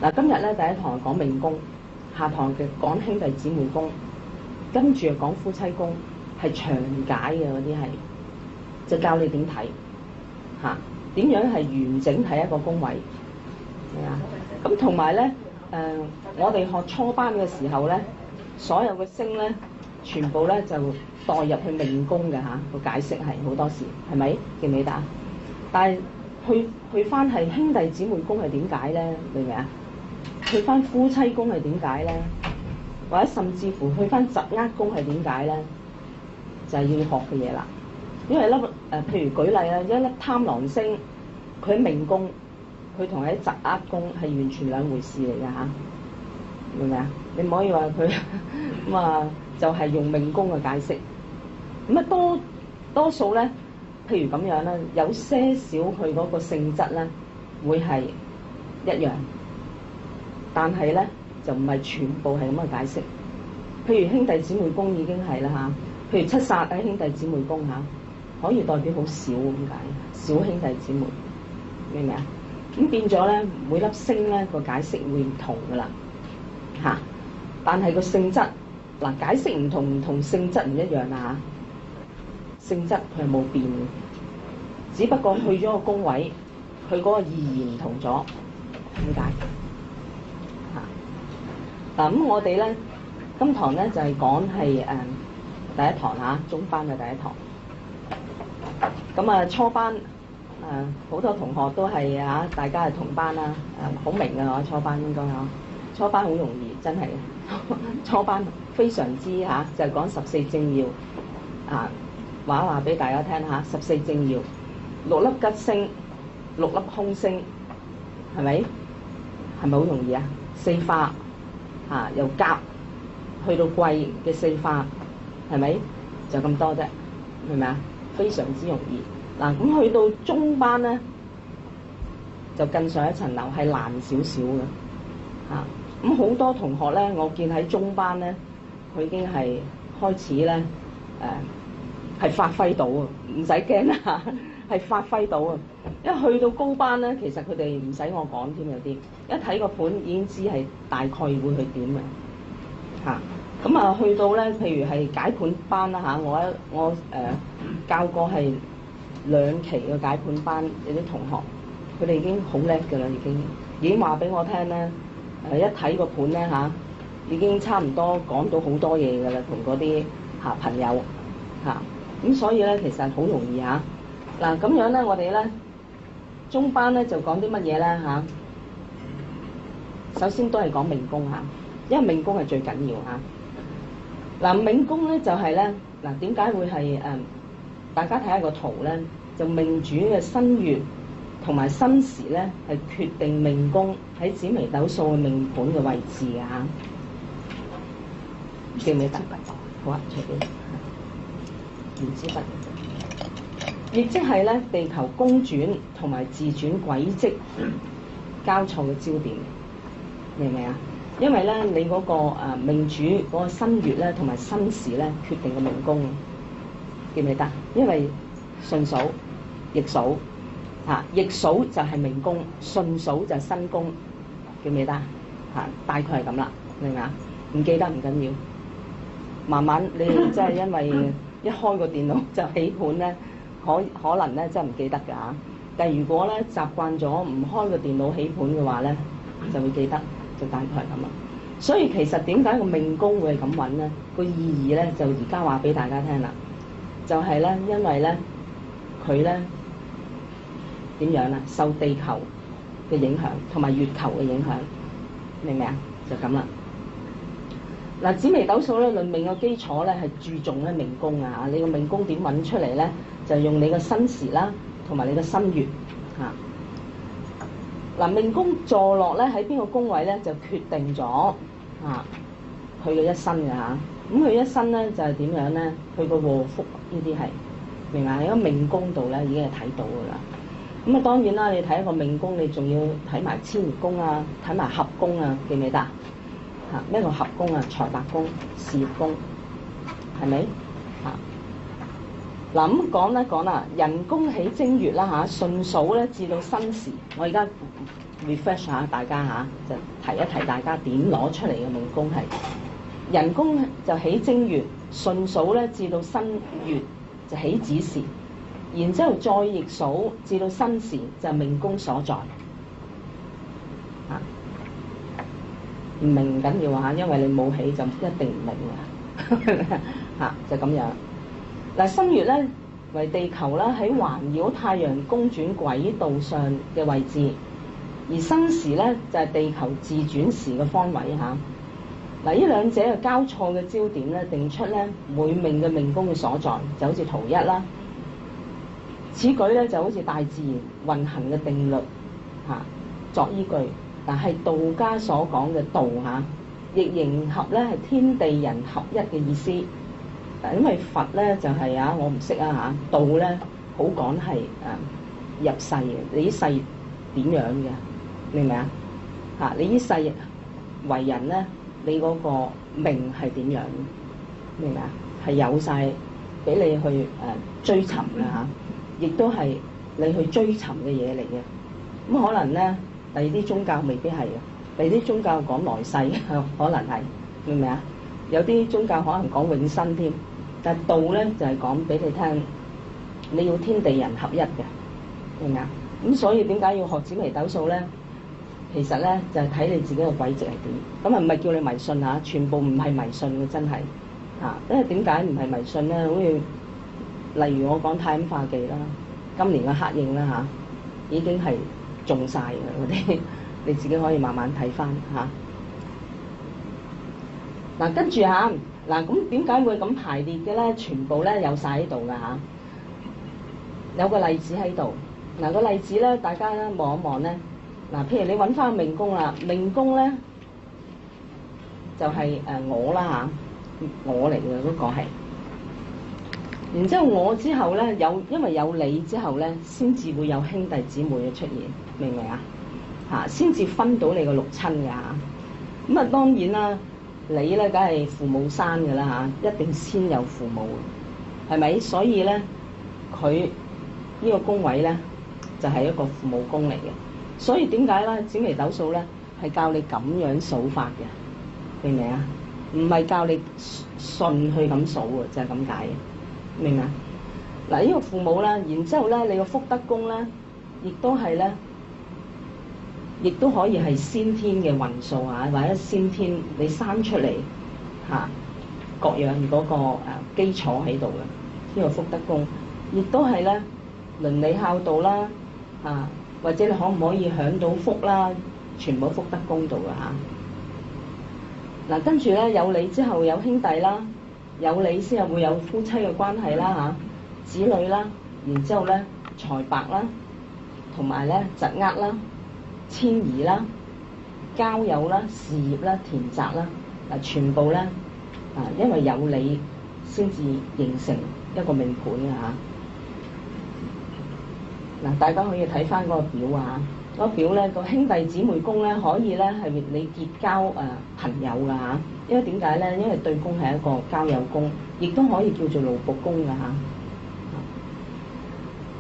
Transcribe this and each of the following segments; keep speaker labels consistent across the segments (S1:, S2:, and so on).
S1: 嗱，今日咧第一堂講命宮，下堂嘅講兄弟姊妹宮，跟住講夫妻宮，係詳解嘅嗰啲係，就教你點睇嚇，點樣係完整睇一個宮位，係啊。咁同埋咧我哋學初班嘅時候咧，所有嘅星咧，全部咧就代入去命宮嘅嚇，個解釋係好多時係咪記唔記得啊？但係去翻係兄弟姊妹宮係點解咧？明唔明啊？去翻夫妻宮係點解咧？或者甚至乎去翻疾厄宮係點解咧？就係要學嘅嘢啦。因為譬如舉例啦，一粒貪狼星，佢喺命宮，佢同喺疾厄宮係完全兩回事嚟㗎嚇，明唔明啊？你唔可以話佢咁啊，就係用命宮嘅解釋。咁啊多數咧，譬如咁樣啦，有些少佢嗰個性質咧會係一樣，但係咧就唔係全部係咁嘅解釋。譬如兄弟姊妹宮已經係啦嚇，譬如七殺喺兄弟姊妹宮嚇，可以代表好少咁解，小兄弟姊妹，明唔明啊？咁變咗咧，每粒星咧個解釋會唔同噶啦嚇，但係個性質嗱，解釋唔同性質唔一樣啊嚇，性質佢係冇變嘅，只不過去咗個宮位，佢嗰個意義唔同咗，點解嚇？嗱咁我哋咧今堂咧就係講係第一堂嚇，中班嘅第一堂。咁啊初班好多同學都係大家係同班啦，好明嘅我初班應該初班好容易真係，初班非常之就係講14正曜話俾大家聽14正曜6粒吉星6粒凶星，係咪好容易啊？四化由甲去到癸嘅四化，係咪就咁多啫？明唔明啊？非常之容易嗱，咁去到中班咧就更上一層樓，係難少少嘅嚇。咁好多同學咧，我見喺中班咧，佢已經係開始咧係發揮到啊，唔使驚啊，係發揮到啊。一去到高班咧，其實佢哋唔使我講添，有啲一睇個盤已經知係大概會去點嘅嚇。咁啊，去到咧，譬如係解盤班啦嚇，我教過係2期嘅解盤班，有啲同學佢哋已經好叻㗎啦，已經話俾我聽咧，一睇個盤咧已經差唔多講到好多嘢㗎啦，同嗰啲朋友咁所以咧其實好容易嗱咁樣咧，我哋咧中班咧就講啲乜嘢咧首先都係講命宮因為命宮係最緊要嗱，命宮咧就係咧嗱，點解會係大家睇下個圖咧，就命主嘅新月同埋新時咧，係決定命宮喺紫微斗數嘅命盤嘅位置記唔記得？好啊，隨便原子筆，亦即係咧地球公轉同埋自轉軌跡交錯嘅焦點，明唔明啊？因為咧，你嗰個命主嗰個新月咧，同埋新時咧，決定個命宮，記唔記得？因為順數、逆數逆數就係命宮，順數就係新宮，記唔記得？大概係咁啦，明唔明啊？唔記得唔緊要，慢慢你真係因為一開個電腦就起盤咧，可能咧真係唔記得㗎嚇。但係如果咧習慣咗唔開個電腦起盤嘅話咧，就會記得。就大概係咁啦，所以其實點解個命宮會係咁揾咧？個意義咧就而家話俾大家聽啦，就係咧因為咧佢咧點樣啦？受地球嘅影響同埋月球嘅影響，明唔明啊？就咁啦。嗱，紫微斗數咧論命嘅基礎咧係注重咧命宮你個命宮點揾出嚟咧？就用你嘅新時啦，同埋你嘅新月嗱，命宮坐落咧喺邊個宮位咧，就決定咗佢嘅一生嘅咁佢一生咧就係點樣咧？佢個禍福呢啲係明嘛？喺個命宮度咧已經係睇到㗎啦。咁當然啦，你睇一個命宮，你仲要睇埋遷移宮睇埋合宮記唔記得咩叫合宮財帛宮、事業宮係咪嗱，咁講啦，人宮起正月啦順數咧至到新時，我而家 refresh 下大家嚇，就提一提大家點攞出嚟嘅命宮係人宮就起正月，順數咧至到新月就起子時，然之後再逆數至到申時就命宮所在。唔明唔緊要嚇，因為你冇起就一定唔明嘅嚇，就咁樣。嗱，新月咧為地球啦，喺環繞太陽公轉軌道上嘅位置，而申時咧就係地球自轉時嘅方位嚇。嗱，呢兩者嘅交錯嘅焦點咧，定出咧每命嘅命宮嘅所在，就好似圖一啦。此舉咧就好似大自然運行嘅定律嚇作依據。但係道家所講嘅道嚇，亦迎合咧係天地人合一嘅意思。嗱，因為佛咧就係我唔識嚇，道咧好講係入世嘅，你呢世點樣嘅，明唔明啊？嚇，你呢世為人咧，你嗰個命係點樣？明唔明啊？係有晒俾你去追尋嘅嚇，亦都係你去追尋嘅嘢嚟嘅。咁可能咧。第二啲宗教未必係嘅，第二啲宗教講來世，可能係，明唔明啊？有啲宗教可能講永生添，但係道咧就係講俾你聽，你要天地人合一嘅，明唔明啊？咁所以點解要學紫微斗數咧？其實咧就係睇你自己嘅軌跡係點，咁啊唔係叫你迷信嚇，全部唔係迷信嘅，真係嚇。因為點解唔係迷信咧？好似例如我講太陰化忌啦，今年嘅黑影啦嚇，已經係中晒嘅嗰啲，你自己可以慢慢睇翻嚇。嗱，跟住嚇，嗱咁點解會咁排列嘅咧？全部咧有晒喺度㗎嚇，有個例子喺度。嗱，個例子咧，大家咧望一望咧。嗱，譬如你揾翻命宮啦，命宮咧就係我啦嚇，我嚟嘅嗰個係。然之後我之後咧因為有你之後咧，先至會有兄弟姊妹嘅出現，明唔明啊？嚇，先至分到你個六親嘅嚇。咁啊當然啦，你咧梗係父母生嘅啦嚇，一定先有父母，係咪？所以咧佢呢個宮位咧就係一個父母宮嚟嘅。所以點解咧？紫微斗數咧係教你咁樣數法嘅，明唔明啊？唔係教你順去咁數嘅，就係咁解嘅。明唔明啊？嗱，呢個父母啦，然之後咧，你個福德宮咧，亦都係咧，亦都可以係先天嘅運數嚇，或者先天你生出嚟嚇各樣嗰個基礎喺度嘅。呢個福德宮，亦都係咧倫理孝道啦嚇，或者你可唔可以享到福啦？全部福德宮度嘅嚇。嗱，跟住咧有你之後有兄弟啦。有你先係會有夫妻嘅關係啦嚇，子女啦，然之後咧財帛啦，同埋咧疾厄啦、遷移啦、交友啦、事業啦、田宅啦，嗱全部咧因為有你先至形成一個命盤嘅嚇。嗱，大家可以睇翻嗰個表啊，嗰個表咧個兄弟姊妹宮咧可以咧係你結交朋友㗎嚇。因為點解咧？因為對宮係一個交友宮，亦都可以叫做勞僕宮㗎嚇。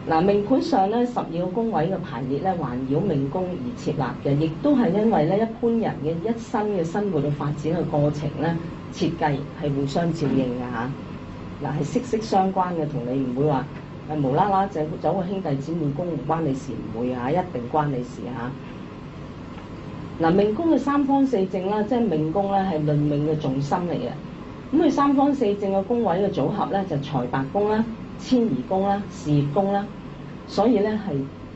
S1: 嗱，命盤上咧12個宮位嘅排列咧，環繞命宮而設立嘅，亦都係因為咧一般人嘅一生嘅生活嘅發展嘅過程咧，設計係互相照應㗎嚇。嗱，係息息相關嘅，同你唔會話無啦啦走個兄弟姊妹宮唔關你事，唔會嚇，一定關你事嚇。嗱，命宮嘅三方四正啦，即係命宮咧係論命嘅重心嚟嘅。咁佢三方四正嘅宮位嘅組合咧，就財帛宮啦、遷移宮啦、事業宮啦，所以咧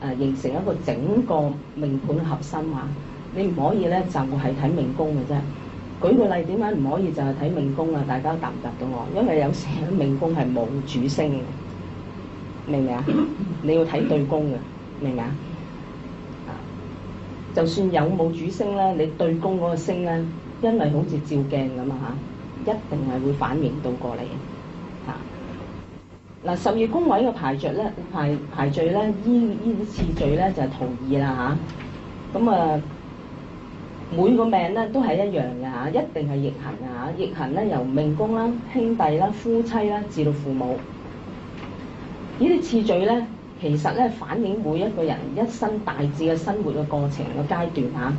S1: 係形成一個整個命盤嘅核心啊！你唔可以咧就係睇命宮嘅啫。舉個例，點解唔可以就係睇命宮啊？大家答唔答到我？因為有時命宮係冇主星嘅，明唔明啊？你要睇對宮嘅，明唔明啊？就算有冇主星咧，你對宮嗰個星咧，因為好似照鏡咁啊嚇，一定係會反映到過嚟嚇。嗱，12宮位嘅排序咧，依啲次序咧就係圖2啦嚇。咁每個命咧都係一樣嘅嚇，一定係逆行嘅嚇。逆行咧由命宮啦、兄弟啦、夫妻啦至到父母。呢啲次序咧，其實咧反映每一個人一生大致嘅生活嘅過程嘅階段嚇。